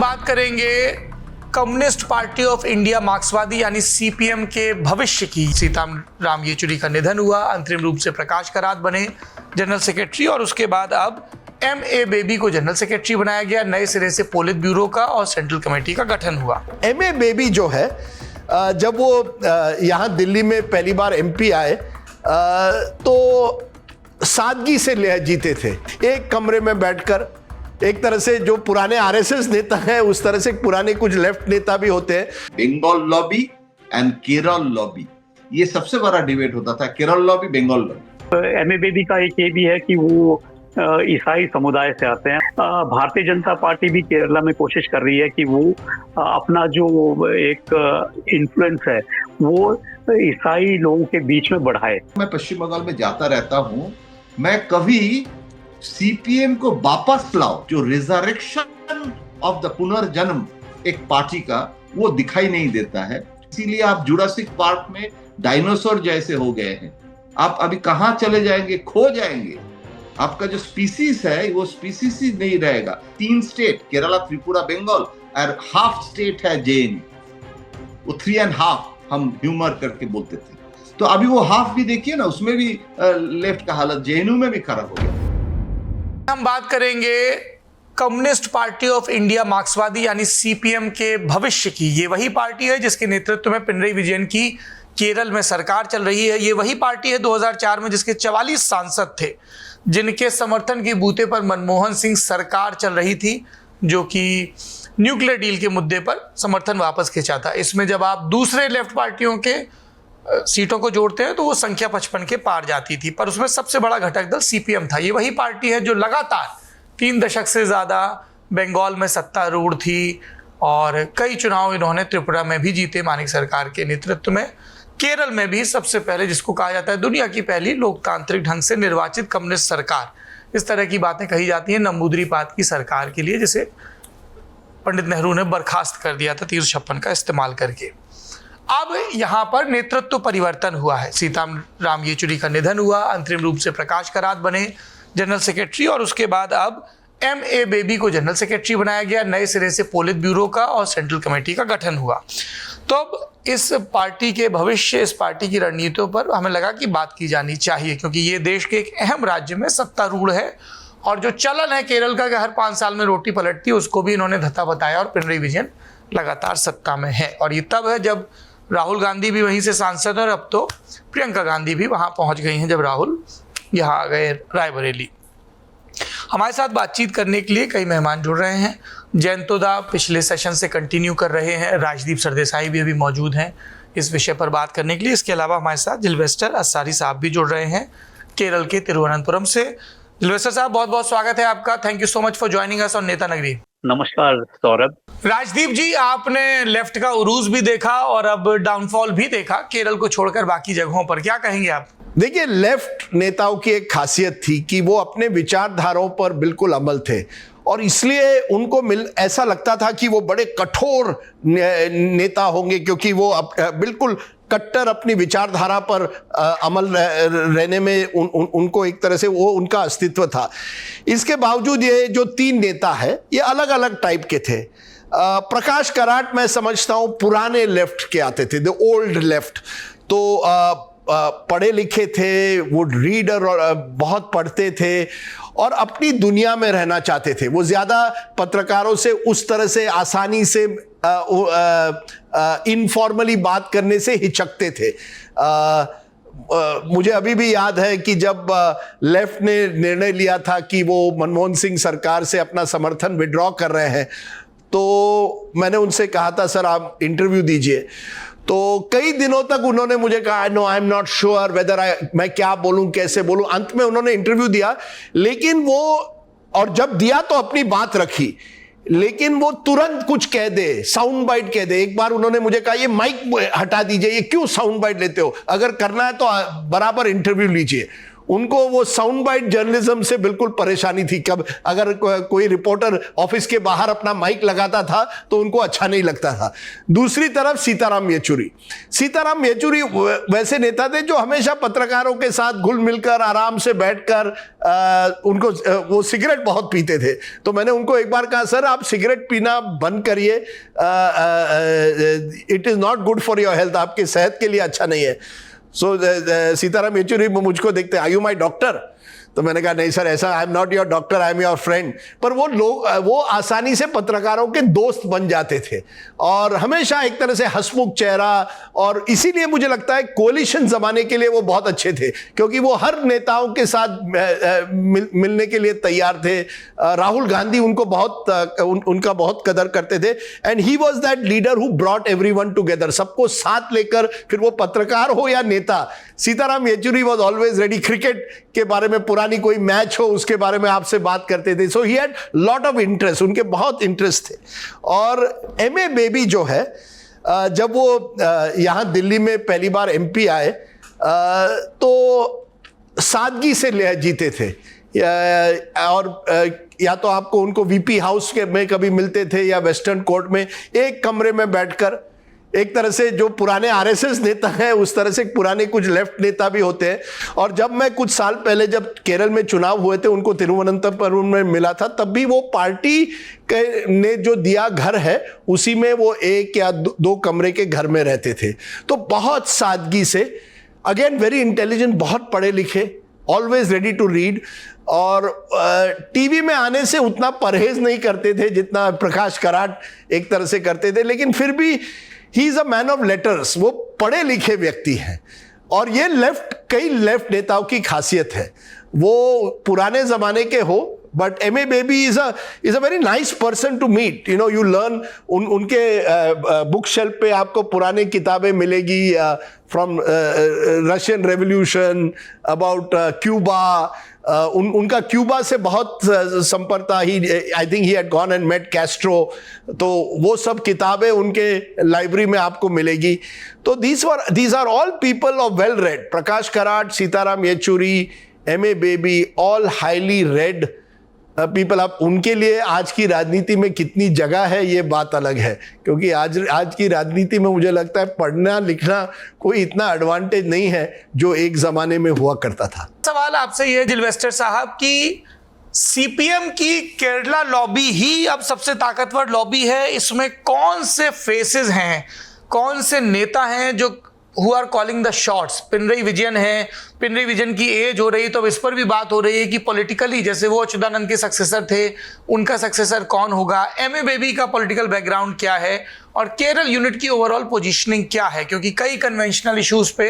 बात करेंगे communist party of India मार्क्सवादी यानी सीपीएम के भविष्य की। सीताराम येचुरी का निधन हुआ, अंतरिम रूप से प्रकाश करात बने जनरल सेक्रेटरी और उसके बाद अब एम.ए. बेबी को जनरल सेक्रेटरी बनाया गया। नए सिरे से पोलित ब्यूरो का और सेंट्रल कमेटी का गठन हुआ। एम.ए. बेबी जो है, जब वो यहाँ दिल्ली में पहली बार एमपी आए तो सादगी से जीते थे। एक कमरे में बैठकर, एक तरह से जो पुराने आरएसएस नेता हैं उस तरह से पुराने कुछ लेफ्ट नेता भी होते हैं। Bengal lobby and Kerala lobby, ये सबसे बड़ा डिबेट होता था, केरल लॉबी बंगाल लॉबी। एम.ए. बेबी का एक ये भी है कि वो ईसाई समुदाय से आते हैं। भारतीय जनता पार्टी भी केरला में कोशिश कर रही है कि वो अपना जो एक इन्फ्लुएंस है वो ईसाई लोगों के बीच में बढ़ाए। मैं पश्चिम बंगाल में जाता रहता हूँ, मैं कभी सीपीएम को वापस लाओ, जो रिजरेक्शन ऑफ द पुनर्जन्म एक पार्टी का, वो दिखाई नहीं देता है। इसीलिए आप जुरासिक पार्क में डायनासोर जैसे हो गए हैं। आप अभी कहां चले जाएंगे, खो जाएंगे। आपका जो स्पीसीज है वो स्पीसीज ही नहीं रहेगा। 3 स्टेट, केरला, त्रिपुरा, बंगाल, और हाफ स्टेट है जेएनयू। वो 3.5 हम ह्यूमर करके बोलते थे। तो अभी वो हाफ भी देखिए ना, उसमें भी लेफ्ट का हालत जेएनयू में भी खराब हो गया। हम बात करेंगे कम्युनिस्ट पार्टी ऑफ इंडिया मार्क्सवादी यानी सीपीएम के भविष्य की। ये वही पार्टी है जिसके नेतृत्व में पिनरई विजयन की केरल में सरकार चल रही है। ये वही पार्टी है 2004 में जिसके 44 सांसद थे, जिनके समर्थन के बूते पर मनमोहन सिंह सरकार चल रही थी, जो कि न्यूक्लियर डील के मुद्दे पर समर्थन वापस खींचा था। इसमें जब आप दूसरे लेफ्ट पार्टियों के सीटों को जोड़ते हैं तो वो संख्या 55 के पार जाती थी, पर उसमें सबसे बड़ा घटक दल सीपीएम था। ये वही पार्टी है जो लगातार 3 दशक से ज़्यादा बंगाल में सत्तारूढ़ थी और कई चुनाव इन्होंने त्रिपुरा में भी जीते मानिक सरकार के नेतृत्व में। केरल में भी सबसे पहले, जिसको कहा जाता है दुनिया की पहली लोकतांत्रिक ढंग से निर्वाचित कम्युनिस्ट सरकार, इस तरह की बातें कही जाती हैं नंबूदरीपात की सरकार के लिए, जिसे पंडित नेहरू ने बर्खास्त कर दिया था 356 का इस्तेमाल करके। अब यहाँ पर नेतृत्व परिवर्तन हुआ है। सीताराम येचुरी का निधन हुआ, अंतरिम रूप से प्रकाश करात बने जनरल सेक्रेटरी और उसके बाद अब एम.ए. बेबी को जनरल सेक्रेटरी बनाया गया। नए सिरे से पोलित ब्यूरो का और सेंट्रल कमेटी का गठन हुआ। तो अब इस पार्टी के भविष्य, इस पार्टी की रणनीतियों पर हमें लगा कि बात की जानी चाहिए, क्योंकि ये देश के एक अहम राज्य में सत्तारूढ़ है और जो चलन है केरल का कि हर 5 साल में रोटी पलटती है, उसको भी इन्होंने धत्ता बताया और पिनरई विजयन लगातार सत्ता में है। और ये तब है जब राहुल गांधी भी वहीं से सांसद और अब तो प्रियंका गांधी भी वहां पहुंच गई हैं, जब राहुल यहाँ आ गए रायबरेली। हमारे साथ बातचीत करने के लिए कई मेहमान जुड़ रहे हैं। जयंतोदा पिछले सेशन से कंटिन्यू कर रहे हैं, राजदीप सरदेसाई भी अभी मौजूद हैं इस विषय पर बात करने के लिए। इसके अलावा हमारे साथ जिल्वेस्टर अस्सारी साहब भी जुड़ रहे हैं केरल के तिरुवनंतपुरम से। जिल्वेस्टर साहब, बहुत बहुत स्वागत है आपका। Thank you so much for joining us on नेता नगरी। नमस्कार सौरभ। राजदीप जी, आपने लेफ्ट का उरूज भी देखा और अब डाउनफॉल भी देखा केरल को छोड़कर बाकी जगहों पर, क्या कहेंगे आप? देखिए, लेफ्ट नेताओं की एक खासियत थी कि वो अपने विचारधाराओं पर बिल्कुल अमल थे और इसलिए उनको ऐसा लगता था कि वो बड़े कठोर नेता होंगे, क्योंकि वो बिल्कुल कट्टर अपनी विचारधारा पर अमल रहने में उनको एक तरह से वो उनका अस्तित्व था। इसके बावजूद ये जो 3 नेता है ये अलग अलग टाइप के थे। प्रकाश कराट मैं समझता हूं पुराने लेफ्ट के आते थे, द ओल्ड लेफ्ट। तो पढ़े लिखे थे, वो रीडर और बहुत पढ़ते थे और अपनी दुनिया में रहना चाहते थे। वो ज्यादा पत्रकारों से उस तरह से आसानी से इनफॉर्मली बात करने से हिचकते थे। मुझे अभी भी याद है कि जब लेफ्ट ने निर्णय लिया था कि वो मनमोहन सिंह सरकार से अपना समर्थन विड्रॉ कर रहे हैं, तो मैंने उनसे कहा था सर आप इंटरव्यू दीजिए। तो कई दिनों तक उन्होंने मुझे कहा no I am not sure whether मैं क्या बोलूं, कैसे बोलूं। अंत में उन्होंने इंटरव्यू दिया, लेकिन वो, और जब दिया तो अपनी बात रखी, लेकिन वो तुरंत कुछ कह दे, साउंड बाइट कह दे। एक बार उन्होंने मुझे कहा ये माइक हटा दीजिए, ये क्यों साउंड बाइट लेते हो, अगर करना है तो बराबर इंटरव्यू लीजिए। उनको वो साउंड बाइट जर्नलिज्म से बिल्कुल परेशानी थी। कब अगर कोई रिपोर्टर ऑफिस के बाहर अपना माइक लगाता था तो उनको अच्छा नहीं लगता था। दूसरी तरफ सीताराम येचुरी वैसे नेता थे जो हमेशा पत्रकारों के साथ घुल मिलकर आराम से बैठकर उनको वो सिगरेट बहुत पीते थे। तो मैंने उनको एक बार कहा, सर आप सिगरेट पीना बंद करिए, it is not good for your health, आपके सेहत के लिए अच्छा नहीं है। सो सीताराम येचुरी मुझको देखते, आर यू माई डॉक्टर? तो मैंने कहा नहीं सर, ऐसा, आई am not your doctor, I am your friend. पर वो लोग वो आसानी से पत्रकारों के दोस्त बन जाते थे और हमेशा एक तरह से हंसमुख चेहरा, और इसीलिए मुझे लगता है कोalition जमाने के लिए वो बहुत अच्छे थे, क्योंकि वो हर नेताओं के साथ मिलने के लिए तैयार थे। राहुल गांधी उनको उनका बहुत कदर करते थे, and he was that leader who brought everyone together, सबको साथ लेकर, फिर वो पत्रकार हो या नेता। Sitaram Yechury was always ready. Cricket के बारे में पुरानी कोई मैच हो उसके बारे में आपसे बात करते थे। So he had lot of interest, उनके बहुत इंटरेस्ट थे। और एमए बेबी जो है, जब वो यहां दिल्ली में पहली बार एमपी आए तो सादगी से जीते थे, और या तो आपको उनको वीपी हाउस में कभी मिलते थे या वेस्टर्न कोर्ट में एक कमरे में बैठकर, एक तरह से जो पुराने आरएसएस नेता हैं उस तरह से पुराने कुछ लेफ्ट नेता भी होते हैं। और जब मैं कुछ साल पहले जब केरल में चुनाव हुए थे, उनको तिरुवनंतपुरम में मिला था, तब भी वो पार्टी ने जो दिया घर है उसी में वो एक या दो कमरे के घर में रहते थे। तो बहुत सादगी से, अगेन वेरी इंटेलिजेंट, बहुत पढ़े लिखे, ऑलवेज रेडी टू रीड, और टीवी में आने से उतना परहेज नहीं करते थे जितना प्रकाश कराट एक तरह से करते थे, लेकिन फिर भी he is a man of letters, वो पढ़े लिखे व्यक्ति हैं। और ये कई लेफ्ट नेताओं की खासियत है, वो पुराने जमाने के हो, but M A Baby is a very nice person to meet. You know, you learn, उनके बुक शेल्फ पे आपको पुराने किताबें मिलेगी, from Russian revolution, about Cuba, उनका क्यूबा से बहुत संपर्क था। I think he had gone and met Castro, तो वो सब किताबें उनके लाइब्रेरी में आपको मिलेगी। तो these are all people of well read. Prakash Karat, Sitaram Yechury, M A Baby, all highly read people. अब उनके लिए आज की राजनीति में कितनी जगह है ये बात अलग है, क्योंकि आज की राजनीति में मुझे लगता है पढ़ना लिखना कोई इतना एडवांटेज नहीं है जो एक जमाने में हुआ करता था। सवाल आपसे ये जिलवेस्टर साहब कि सीपीएम की केरला लॉबी ही अब सबसे ताकतवर लॉबी है, इसमें कौन से फेसेस हैं, कौन से नेता हैं जो who are calling the shots? Pinarayi Vijayan है, पिनरई विजयन की एज हो रही, तो अब इस पर भी बात हो रही है कि पॉलिटिकली जैसे वो अच्युतानंद के सक्सेसर थे, उनका सक्सेसर कौन होगा, एम ए बेबी का पॉलिटिकल बैकग्राउंड क्या है, और केरल यूनिट की ओवरऑल पोजीशनिंग क्या है, क्योंकि कई कन्वेंशनल इश्यूज पे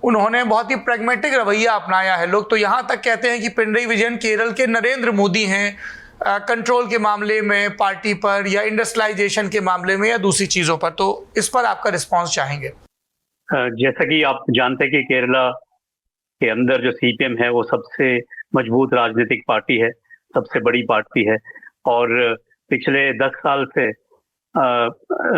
उन्होंने बहुत ही प्रैग्मेटिक रवैया अपनाया है। लोग तो यहाँ तक कहते हैं कि पिनरई विजयन केरल के नरेंद्र मोदी हैं, कंट्रोल के मामले में पार्टी पर, या इंडस्ट्रियलाइजेशन के मामले में, या दूसरी चीज़ों पर। तो इस पर आपका रिस्पॉन्स चाहेंगे। जैसा कि आप जानते हैं कि केरला के अंदर जो सीपीएम है वो सबसे मजबूत राजनीतिक पार्टी है, सबसे बड़ी पार्टी है, और पिछले 10 साल से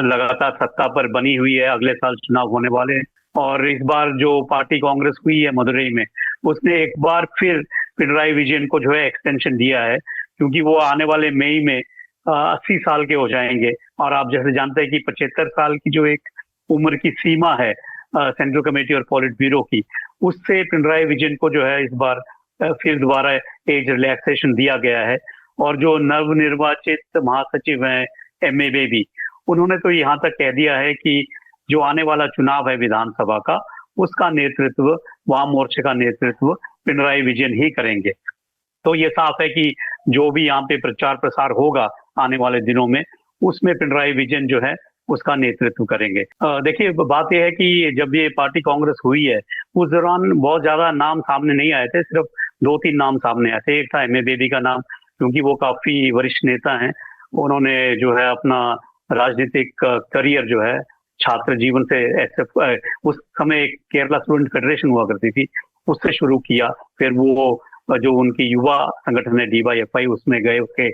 लगातार सत्ता पर बनी हुई है। अगले साल चुनाव होने वाले हैं, और इस बार जो पार्टी कांग्रेस हुई है मदुरई में, उसने एक बार फिर पिनराई विजयन को जो है एक्सटेंशन दिया है, क्योंकि वो आने वाले मई में 80 साल के हो जाएंगे। और आप जैसे जानते हैं कि 75 साल की जो एक उम्र की सीमा है सेंट्रल कमेटी और पॉलिट ब्यूरो की, उससे पिनराई विजयन को जो है इस बार फिर दोबारा एज रिलैक्सेशन दिया गया है। और जो नवनिर्वाचित महासचिव हैं एम ए बेबी, उन्होंने तो यहाँ तक कह दिया है कि जो आने वाला चुनाव है विधानसभा का, उसका नेतृत्व, वाम मोर्चे का नेतृत्व पिनराई विजयन ही करेंगे। तो ये साफ है कि जो भी यहाँ पे प्रचार प्रसार होगा आने वाले दिनों में, उसमें पिनराई विजयन जो है उसका नेतृत्व करेंगे। देखिए, बात यह है कि जब ये पार्टी कांग्रेस हुई है उस दौरान बहुत ज्यादा नाम सामने नहीं आए थे, सिर्फ 2-3 नाम सामने आए थे। एक था एम ए बेबी का नाम, क्योंकि वो काफी वरिष्ठ नेता हैं, उन्होंने जो है अपना राजनीतिक करियर जो है छात्र जीवन से उस समय केरला स्टूडेंट फेडरेशन हुआ करती थी, उससे शुरू किया। फिर वो जो उनकी युवा संगठन है DYFI, उसमें गए, उसके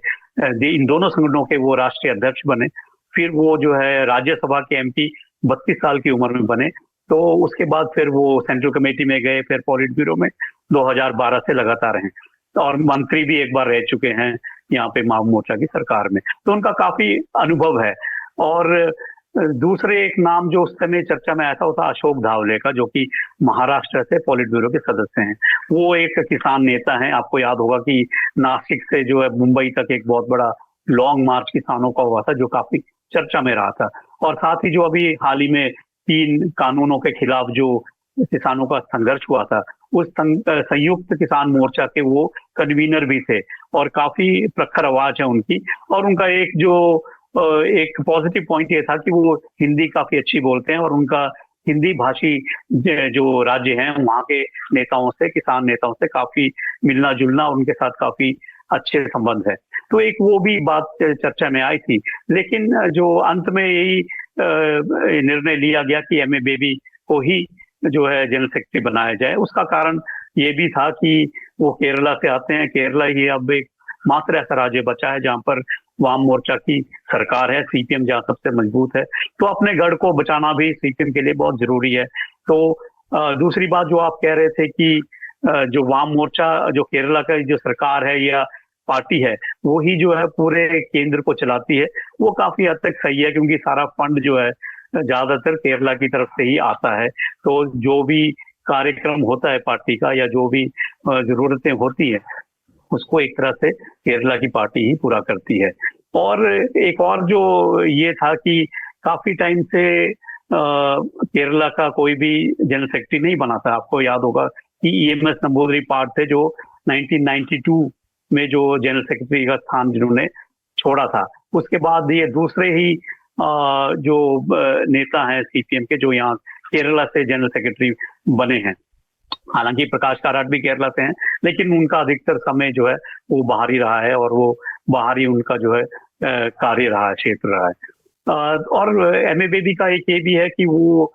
इन दोनों संगठनों के वो राष्ट्रीय अध्यक्ष बने। फिर वो जो है राज्यसभा के MP 32 साल की उम्र में बने। तो उसके बाद फिर वो सेंट्रल कमेटी में गए, फिर पॉलिट ब्यूरो में, 2012 से लगातार हैं, और मंत्री भी एक बार रह चुके हैं यहाँ पे वाम मोर्चा की सरकार में, तो उनका काफी अनुभव है। और दूसरे एक नाम जो उस समय चर्चा में आया था वो था अशोक धावले का, जो कि महाराष्ट्र से पॉलिट ब्यूरो के सदस्य हैं। वो एक किसान नेता हैं। आपको याद होगा कि नासिक से जो है मुंबई तक एक बहुत बड़ा लॉन्ग मार्च किसानों का हुआ था, जो काफी चर्चा में रहा था। और साथ ही जो अभी हाल ही में 3 कानूनों के खिलाफ जो किसानों का संघर्ष हुआ था, उस संयुक्त किसान मोर्चा के वो कन्वीनर भी थे, और काफी प्रखर आवाज है उनकी। और उनका एक पॉजिटिव पॉइंट ये था कि वो हिंदी काफी अच्छी बोलते हैं, और उनका हिंदी भाषी जो राज्य हैं वहाँ के नेताओं से, किसान नेताओं से काफी मिलना जुलना, उनके साथ काफी अच्छे संबंध है। तो एक वो भी बात चर्चा में आई थी। लेकिन जो अंत में यही निर्णय लिया गया कि एम ए बेबी को ही जो है जनरल सेक्रेटरी बनाया जाए, उसका कारण ये भी था कि वो केरला से आते हैं। केरला ही अब एक मात्र ऐसा राज्य बचा है जहाँ पर वाम मोर्चा की सरकार है, सीपीएम जहाँ सबसे मजबूत है, तो अपने गढ़ को बचाना भी सीपीएम के लिए बहुत जरूरी है। तो दूसरी बात जो आप कह रहे थे कि जो वाम मोर्चा, जो केरला का जो सरकार है या पार्टी है, वो ही जो है पूरे केंद्र को चलाती है, वो काफी हद तक सही है, क्योंकि सारा फंड जो है ज्यादातर केरला की तरफ से ही आता है। तो जो भी कार्यक्रम होता है पार्टी का, या जो भी जरूरतें होती है, उसको एक तरह से केरला की पार्टी ही पूरा करती है। और एक और जो ये था कि काफी टाइम से केरला का कोई भी जनरल सेक्रेटरी नहीं बना था। आपको याद होगा कि EMS नंबूदरी पाठ थे, जो 1992 में जो जनरल सेक्रेटरी का स्थान जिन्होंने छोड़ा था। उसके बाद ये दूसरे ही जो नेता हैं सीपीएम के, जो यहाँ केरला से जनरल सेक्रेटरी बने हैं। हालांकि प्रकाश काराट भी केरला से हैं, लेकिन उनका अधिकतर समय जो है वो बाहर ही रहा है, और वो बाहर ही उनका जो है कार्य रहा है, क्षेत्र रहा है। और एम.ए. बेबी का एक ये भी है कि वो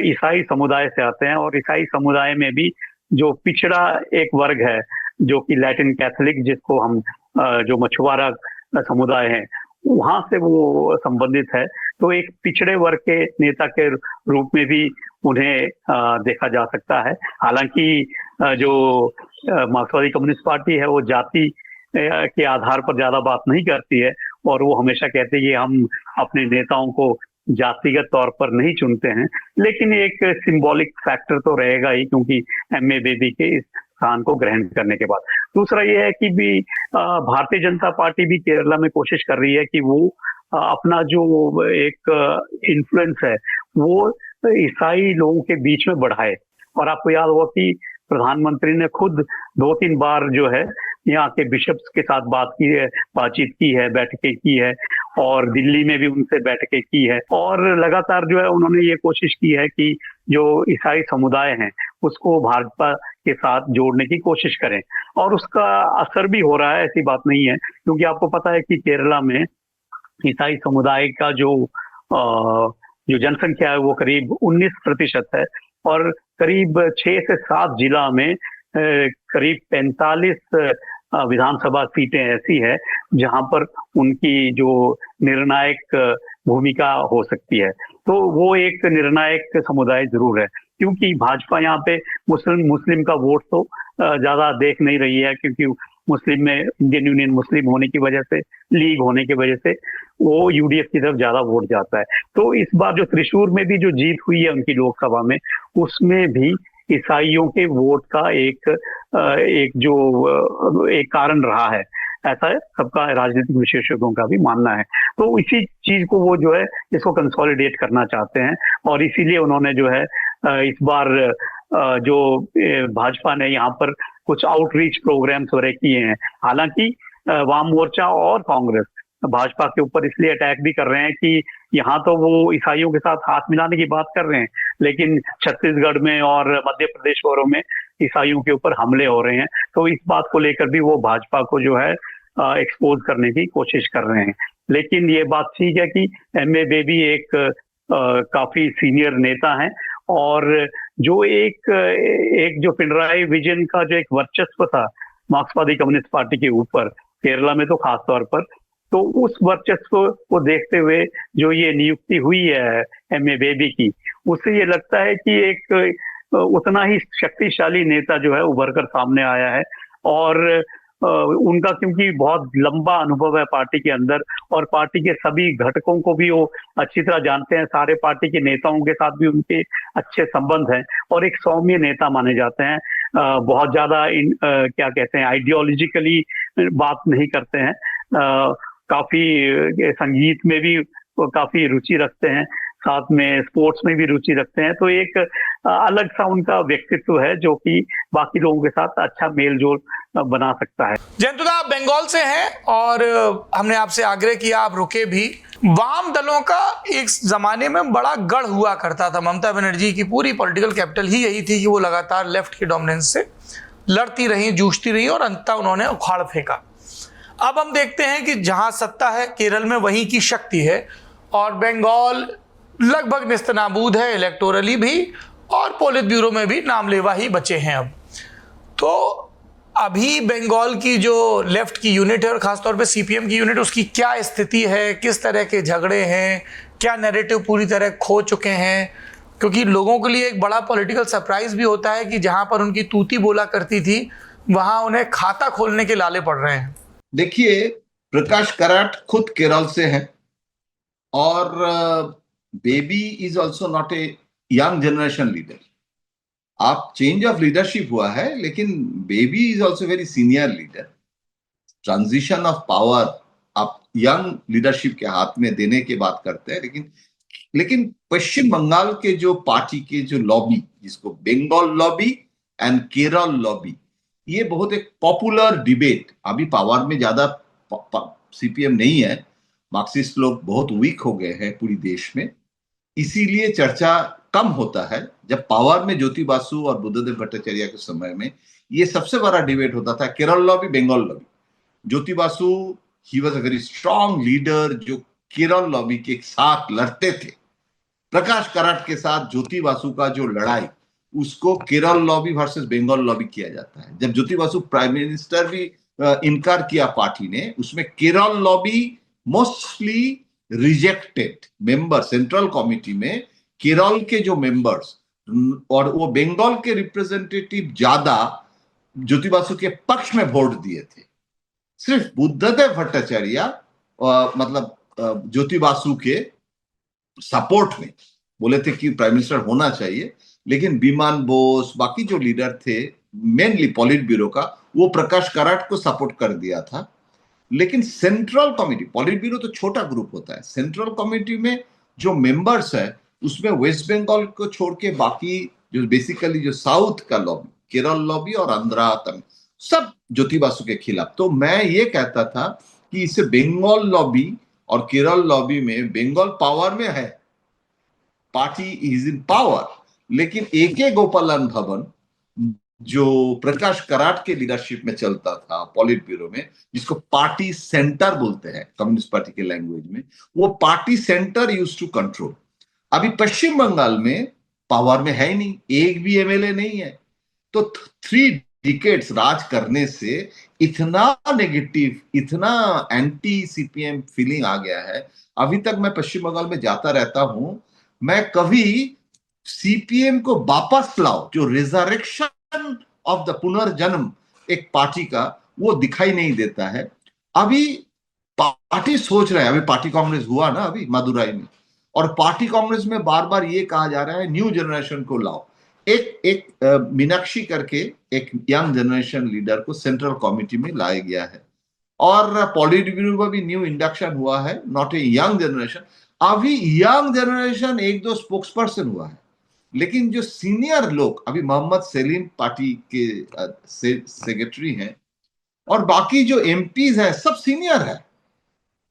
ईसाई समुदाय से आते हैं, और ईसाई समुदाय में भी जो पिछड़ा एक वर्ग है, जो कि लैटिन कैथोलिक, जिसको हम जो मछुआरा समुदाय है, वहां से वो संबंधित है। तो एक पिछड़े वर्ग के नेता के रूप में भी उन्हें देखा जा सकता है। हालांकि जो मार्क्सवादी कम्युनिस्ट पार्टी है, वो जाति के आधार पर ज्यादा बात नहीं करती है, और वो हमेशा कहते हैं कि हम अपने नेताओं को जातिगत तौर पर नहीं चुनते हैं। लेकिन एक सिंबॉलिक फैक्टर तो रहेगा ही, क्योंकि एम.ए. बेबी के इस स्थान को ग्रहण करने के बाद। दूसरा ये है कि भी भारतीय जनता पार्टी भी केरला में कोशिश कर रही है कि वो अपना जो एक इन्फ्लुएंस है वो ईसाई लोगों के बीच में बढ़ाए। और आपको याद होगा कि प्रधानमंत्री ने खुद 2-3 बार जो है यहाँ के बिशप्स के साथ बातचीत की है, बैठकें की है, और दिल्ली में भी उनसे बैठकें की है। और लगातार जो है उन्होंने ये कोशिश की है कि जो ईसाई समुदाय हैं उसको भाजपा के साथ जोड़ने की कोशिश करें, और उसका असर भी हो रहा है, ऐसी बात नहीं है। क्योंकि आपको पता है कि केरला में ईसाई समुदाय का जो जनसंख्या है वो करीब 19% है, और करीब 6 से 7 जिला में करीब 45 विधानसभा सीटें ऐसी है जहां पर उनकी जो निर्णायक भूमिका हो सकती है। तो वो एक निर्णायक समुदाय जरूर है, क्योंकि भाजपा यहाँ पे मुस्लिम का वोट तो ज्यादा देख नहीं रही है, क्योंकि मुस्लिम में इंडियन यूनियन मुस्लिम होने की वजह से, लीग होने की वजह से वो यूडीएफ की तरफ ज्यादा वोट जाता है। तो इस बार जो त्रिशूर में भी जो जीत हुई है उनकी लोकसभा में, उसमें भी ईसाइयों के वोट का एक कारण रहा है, ऐसा है सबका राजनीतिक विशेषज्ञों का भी मानना है। तो इसी चीज को वो जो है इसको कंसोलिडेट करना चाहते हैं, और इसीलिए उन्होंने जो है इस बार जो भाजपा ने यहाँ पर कुछ आउटरीच प्रोग्राम्स वगैरह किए हैं। हालांकि वाम मोर्चा और कांग्रेस भाजपा के ऊपर इसलिए अटैक भी कर रहे हैं कि यहाँ तो वो ईसाइयों के साथ हाथ मिलाने की बात कर रहे हैं, लेकिन छत्तीसगढ़ में और मध्य प्रदेश वगैरह में ईसाइयों के ऊपर हमले हो रहे हैं। तो इस बात को लेकर भी वो भाजपा को जो है एक्सपोज करने की कोशिश कर रहे हैं। लेकिन ये बात ठीक है कि एम.ए. बेबी एक काफी सीनियर नेता हैं, और जो एक जो पिनराई विजयन का जो एक वर्चस्व था मार्क्सवादी कम्युनिस्ट पार्टी के ऊपर, केरला में तो खास तौर पर, तो उस वर्चस्व को देखते हुए जो ये नियुक्ति हुई है एम.ए. बेबी की, उससे ये लगता है कि एक उतना ही शक्तिशाली नेता जो है उभर कर सामने आया है। और उनका क्योंकि बहुत लंबा अनुभव है पार्टी के अंदर, और पार्टी के सभी घटकों को भी वो अच्छी तरह जानते हैं, सारे पार्टी के नेताओं के साथ भी उनके अच्छे संबंध हैं, और एक सौम्य नेता माने जाते हैं। बहुत ज्यादा क्या कहते हैं, आइडियोलॉजिकली बात नहीं करते हैं। काफी संगीत में भी वो काफी रुचि रखते हैं, साथ में स्पोर्ट्स में भी रुचि रखते हैं। तो एक अलग सा उनका व्यक्तित्व है जो कि बाकी लोगों के साथ अच्छा मेल जोल बना सकता है। जयंतुदा, आप बंगाल से हैं और हमने आपसे आग्रह किया आप रुके भी। वाम दलों का एक जमाने में बड़ा गढ़ हुआ करता था, ममता बनर्जी की पूरी पॉलिटिकल कैपिटल ही यही थी कि वो लगातार लेफ्ट की डोमिनेंस से लड़ती रही, जूझती रही और अंततः उन्होंने उखाड़ फेंका। अब हम देखते हैं कि जहां सत्ता है केरल में वहीं की शक्ति है, और बंगाल लगभग निस्तनाबूद है इलेक्टोरली भी, और पोलित ब्यूरो में भी नामलेवा ही बचे हैं अब। तो अभी बंगाल की जो लेफ्ट की यूनिट है और खासतौर पे सीपीएम की यूनिट, उसकी क्या स्थिति है, किस तरह के झगड़े हैं, क्या नैरेटिव पूरी तरह खो चुके हैं? क्योंकि लोगों के लिए एक बड़ा पॉलिटिकल सरप्राइज भी होता है कि जहां पर उनकी तूती बोला करती थी वहां उन्हें खाता खोलने के लाले पड़ रहे हैं। देखिए, प्रकाश कराट खुद केरल से हैं, और baby is also not a young generation leader. आप चेंज ऑफ लीडरशिप हुआ है, लेकिन baby is also very senior leader. Transition of power आप यंग लीडरशिप के हाथ में देने की बात करते हैं, लेकिन पश्चिम बंगाल के जो पार्टी के जो लॉबी, जिसको Bengal lobby and Kerala lobby, ये बहुत एक पॉपुलर डिबेट। अभी पावर में ज्यादा सीपीएम नहीं है, मार्क्सिस्ट लोग बहुत वीक हो गए हैं पूरी देश में, इसीलिए चर्चा कम होता है। जब पावर में ज्योति बासु और बुद्धदेव भट्टाचार्य के समय में ये सबसे बड़ा डिबेट होता था, Kerala lobby Bengal lobby. Jyoti Basu he was a very strong leader जो केरल लॉबी के साथ लड़ते थे। प्रकाश कराट के साथ ज्योति बासु का जो लड़ाई, उसको Kerala lobby versus Bengal lobby किया जाता है। जब ज्योति बासु प्राइम मिनिस्टर भी इनकार किया पार्टी ने, उसमें Kerala lobby mostly rejected member central committee में, केरल के जो मेंबर्स और वो बंगाल के रिप्रेजेंटेटिव ज्यादा ज्योति बासु के पक्ष में वोट दिए थे। सिर्फ बुद्धदेव भट्टाचार्य मतलब ज्योति बासु के सपोर्ट में बोले थे कि प्राइम मिनिस्टर होना चाहिए, लेकिन विमान बोस बाकी जो लीडर थे मेनली पॉलिट ब्यूरो का, वो प्रकाश कराट को सपोर्ट कर दिया था। लेकिन सेंट्रल कमिटी, पॉलिट ब्यूरो तो छोटा ग्रुप होता है, सेंट्रल कमिटी में जो मेंबर्स है उसमें वेस्ट बंगाल को छोड़ के बाकी जो बेसिकली जो साउथ का लॉबी, केरल लॉबी और आंध्रा तमिल, सब ज्योति बासु के खिलाफ। तो मैं ये कहता था कि इसे बंगाल लॉबी और केरल लॉबी में, बंगाल पावर में है, पार्टी इज इन पावर, लेकिन AK गोपालन भवन जो प्रकाश कराट के लीडरशिप में चलता था पॉलिट ब्यूरो में, जिसको पार्टी सेंटर बोलते हैं कम्युनिस्ट पार्टी के लैंग्वेज में, वो party centre used to control. अभी पश्चिम बंगाल में पावर में है ही नहीं, एक भी MLA नहीं है। तो 3 डिकेड्स राज करने से इतना नेगेटिव, इतना एंटी सीपीएम फीलिंग आ गया है। अभी तक मैं पश्चिम बंगाल में जाता रहता हूं, मैं कभी सीपीएम को वापस लाओ, जो रिजरेक्शन ऑफ द पुनर्जन्म एक पार्टी का, वो दिखाई नहीं देता है। अभी पार्टी सोच रहा है, अभी पार्टी कांग्रेस हुआ ना अभी मदुराई में, और पार्टी कांग्रेस में बार बार ये कहा जा रहा है न्यू जनरेशन को लाओ। एक मीनाक्षी करके एक यंग जनरेशन लीडर को सेंट्रल कमिटी में लाया गया है, और पॉलिट ब्यूरो में भी न्यू इंडक्शन हुआ है, नॉट ए यंग जनरेशन। अभी यंग जनरेशन 1-2 स्पोक्स पर्सन हुआ है, लेकिन जो सीनियर लोग, अभी मोहम्मद सलीम पार्टी के सेक्रेटरी हैं, और बाकी जो MPs हैं सब सीनियर है।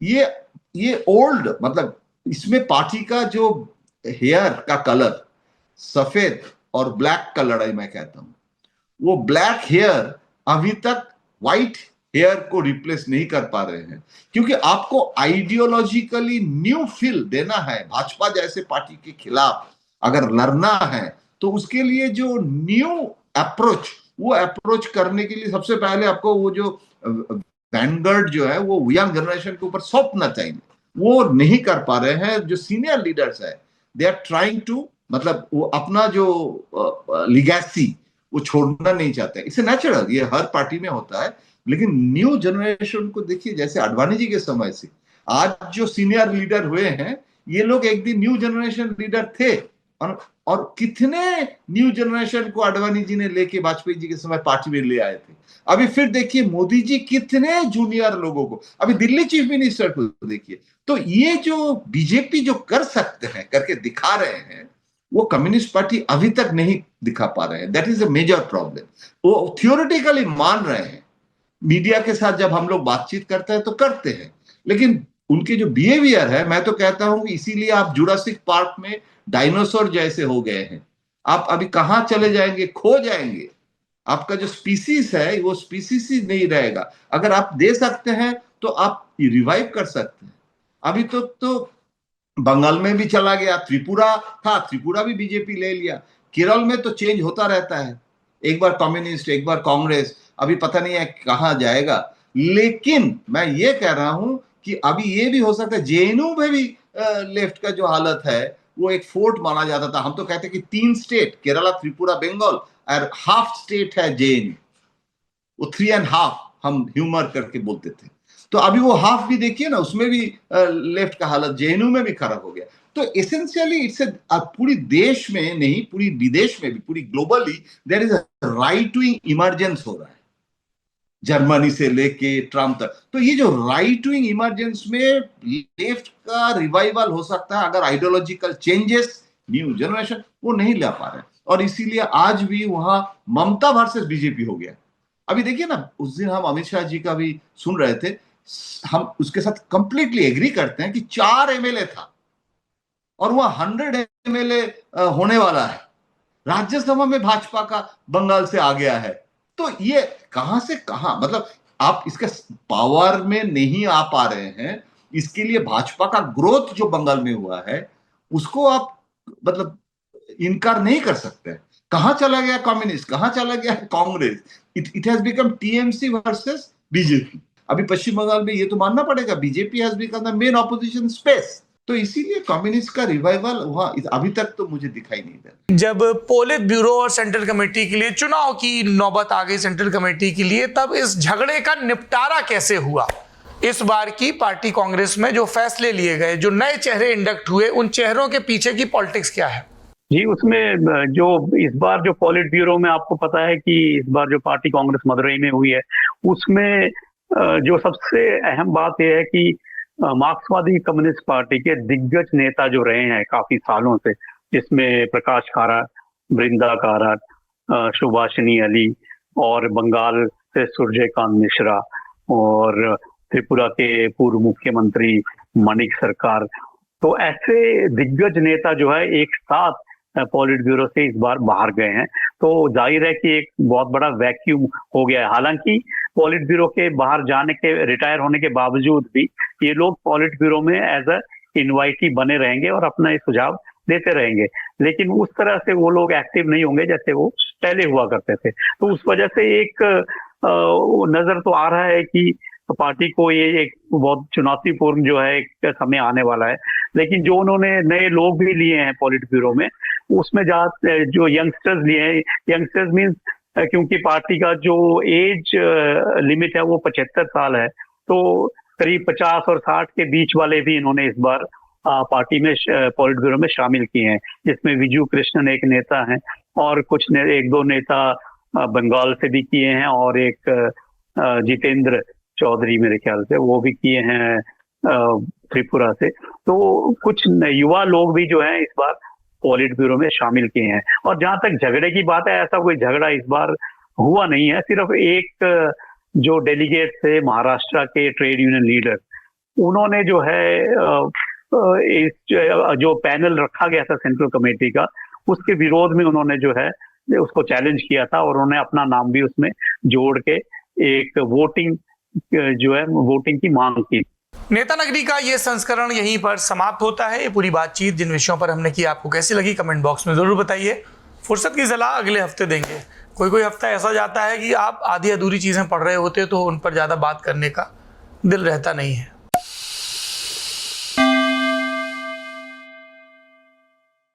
ये ओल्ड, मतलब इसमें पार्टी का जो हेयर का कलर सफेद और ब्लैक का लड़ाई मैं कहता हूं, वो ब्लैक हेयर अभी तक व्हाइट हेयर को रिप्लेस नहीं कर पा रहे हैं, क्योंकि आपको आइडियोलॉजिकली न्यू फील देना है। भाजपा जैसे पार्टी के खिलाफ अगर लड़ना है तो उसके लिए जो न्यू अप्रोच, वो अप्रोच करने के लिए सबसे पहले आपको वो जो वैनगार्ड जो है वो यंग जनरेशन के ऊपर सौंपना चाहिए। वो नहीं कर पा रहे हैं। जो सीनियर लीडर्स है, दे आर ट्राइंग टू मतलब वो अपना जो लिगेसी वो छोड़ना नहीं चाहते। इट्स नेचुरल, ये हर पार्टी में होता है। लेकिन न्यू जनरेशन को देखिए, जैसे आडवाणी जी के समय से आज जो सीनियर लीडर हुए हैं, ये लोग एक दिन न्यू जनरेशन लीडर थे। और कितने न्यू जनरेशन को आडवाणी जी ने लेके वाजपेयी जी के समय पार्टी में ले आए थे। अभी फिर देखिए मोदी जी कितने जूनियर लोगों को, अभी दिल्ली चीफ मिनिस्टर को देखिए। तो ये जो बीजेपी जो कर सकते हैं, करके दिखा रहे हैं, वो कम्युनिस्ट पार्टी अभी तक नहीं दिखा पा रहे हैं। That is a major problem. वो थियोरेटिकली मान रहे हैं, मीडिया के साथ जब हम लोग बातचीत करते हैं तो करते हैं, लेकिन उनके जो बिहेवियर है, मैं तो कहता हूं कि इसीलिए आप जुरासिक पार्क में डायनासोर जैसे हो गए हैं। आप अभी कहां चले जाएंगे, खो जाएंगे। आपका जो स्पीसीज है वो स्पीसीज ही नहीं रहेगा। अगर आप दे सकते हैं तो आप रिवाइव कर सकते हैं। अभी तो बंगाल में भी चला गया, त्रिपुरा था, त्रिपुरा भी बीजेपी ले लिया। केरल में तो चेंज होता रहता है, एक बार कम्युनिस्ट, एक बार कांग्रेस, अभी पता नहीं है कहां जाएगा। लेकिन मैं ये कह रहा हूं कि अभी ये भी हो सकता है जेएनयू में भी लेफ्ट का जो हालत है, वो एक फोर्ट माना जाता था। हम तो कहते कि 3 स्टेट, केरला, त्रिपुरा, बंगाल, और हाफ स्टेट है जेएनयू, वो 3.5 हम ह्यूमर करके बोलते थे। तो अभी वो हाफ भी देखिए ना, उसमें भी लेफ्ट का हालत जेएनयू में भी खराब हो गया। तो एसेंशियली इट्स पूरी देश में नहीं, पूरी विदेश में भी, पूरी globally there is a right wing emergence हो रहा है, जर्मनी से लेके ट्रम्प तक। तो ये जो राइट विंग इमरजेंस में लेफ्ट का रिवाइवल हो सकता है अगर आइडियोलॉजिकल चेंजेस न्यू जनरेशन वो नहीं ला पा रहे, और इसीलिए आज भी वहां ममता वर्सेस बीजेपी हो गया। अभी देखिए ना, उस दिन हम अमित शाह जी का भी सुन रहे थे, हम उसके साथ कंप्लीटली एग्री करते हैं कि 4 एमएलए था और वह 100 एमएलए होने वाला है। राज्यसभा में भाजपा का बंगाल से आ गया है। तो ये कहां से कहां, मतलब आप इसके पावर में नहीं आ पा रहे हैं। इसके लिए भाजपा का ग्रोथ जो बंगाल में हुआ है उसको आप मतलब इनकार नहीं कर सकते। कहां चला गया कम्युनिस्ट, कहां चला गया Congress? It has become TMC versus BJP. अभी पश्चिम बंगाल में ये तो मानना पड़ेगा, BJP has become the main opposition space. तो इसीलिए कम्युनिस्ट का रिवाइवल वहां अभी तक तो मुझे दिखाई नहीं दे। जब पोलित ब्यूरो और सेंट्रल कमेटी के लिए चुनाव की नौबत आ गई सेंट्रल कमेटी के लिए, तब इस झगड़े का निपटारा कैसे हुआ? इस बार की पार्टी कांग्रेस में जो फैसले लिए गए, जो नए चेहरे इंडक्ट हुए, उन चेहरों के पीछे की पॉलिटिक्स क्या है? जी, उसमें जो इस बार जो पॉलिट ब्यूरो में आपको पता है कि इस बार जो पार्टी कांग्रेस मदुरई में हुई है, उसमें जो सबसे अहम बात यह है कि मार्क्सवादी कम्युनिस्ट पार्टी के दिग्गज नेता जो रहे हैं काफी सालों से, जिसमें प्रकाश काराट, बृंदा काराट, सुभाषिनी अली, और बंगाल से सूर्यकांत मिश्रा, और त्रिपुरा के पूर्व मुख्यमंत्री मानिक सरकार। तो ऐसे दिग्गज नेता जो है एक साथ पॉलिट ब्यूरो से इस बार बाहर गए हैं। तो जाहिर है कि एक बहुत बड़ा वैक्यूम हो गया है। हालांकि पॉलिट ब्यूरो के बाहर जाने के, रिटायर होने के बावजूद भी ये लोग पॉलिट ब्यूरो में एज अ इनवाइटी बने रहेंगे और अपना सुझाव देते रहेंगे, लेकिन उस तरह से वो लोग एक्टिव नहीं होंगे जैसे वो पहले हुआ करते थे। तो उस वजह से एक नजर तो आ रहा है कि पार्टी को ये एक बहुत चुनौतीपूर्ण जो है एक समय आने वाला है। लेकिन जो उन्होंने नए लोग भी लिए हैं पॉलिट ब्यूरो में, उसमें जो यंगस्टर्स लिए हैं, यंगस्टर्स मीन्स क्योंकि पार्टी का जो एज लिमिट है वो 75 साल है, तो करीब 50 और 60 के बीच वाले भी इन्होंने इस बार पार्टी में पॉलिट ब्यूरो में शामिल किए हैं, जिसमें विजू कृष्णन एक नेता हैं और कुछ एक दो नेता बंगाल से भी किए हैं, और एक जितेंद्र चौधरी मेरे ख्याल से वो भी किए हैं त्रिपुरा से। तो कुछ युवा लोग भी जो हैं इस बार पॉलिट ब्यूरो में शामिल किए हैं। और जहां तक झगड़े की बात है, ऐसा कोई झगड़ा इस बार हुआ नहीं है। सिर्फ एक जो डेलीगेट थे महाराष्ट्र के ट्रेड यूनियन लीडर, उन्होंने जो है इस जो पैनल रखा गया था सेंट्रल कमेटी का, उसके विरोध में उन्होंने जो है उसको चैलेंज किया था, और उन्होंने अपना नाम भी उसमें जोड़ के एक वोटिंग की मांग की। नेता नगरी का ये संस्करण यहीं पर समाप्त होता है। ये पूरी बातचीत जिन विषयों पर हमने की आपको कैसी लगी कमेंट बॉक्स में जरूर बताइए। फुर्सत की सलाह अगले हफ्ते देंगे। कोई हफ्ता ऐसा जाता है कि आप आधी अधूरी चीजें पढ़ रहे होते तो उन पर ज्यादा बात करने का दिल रहता नहीं है।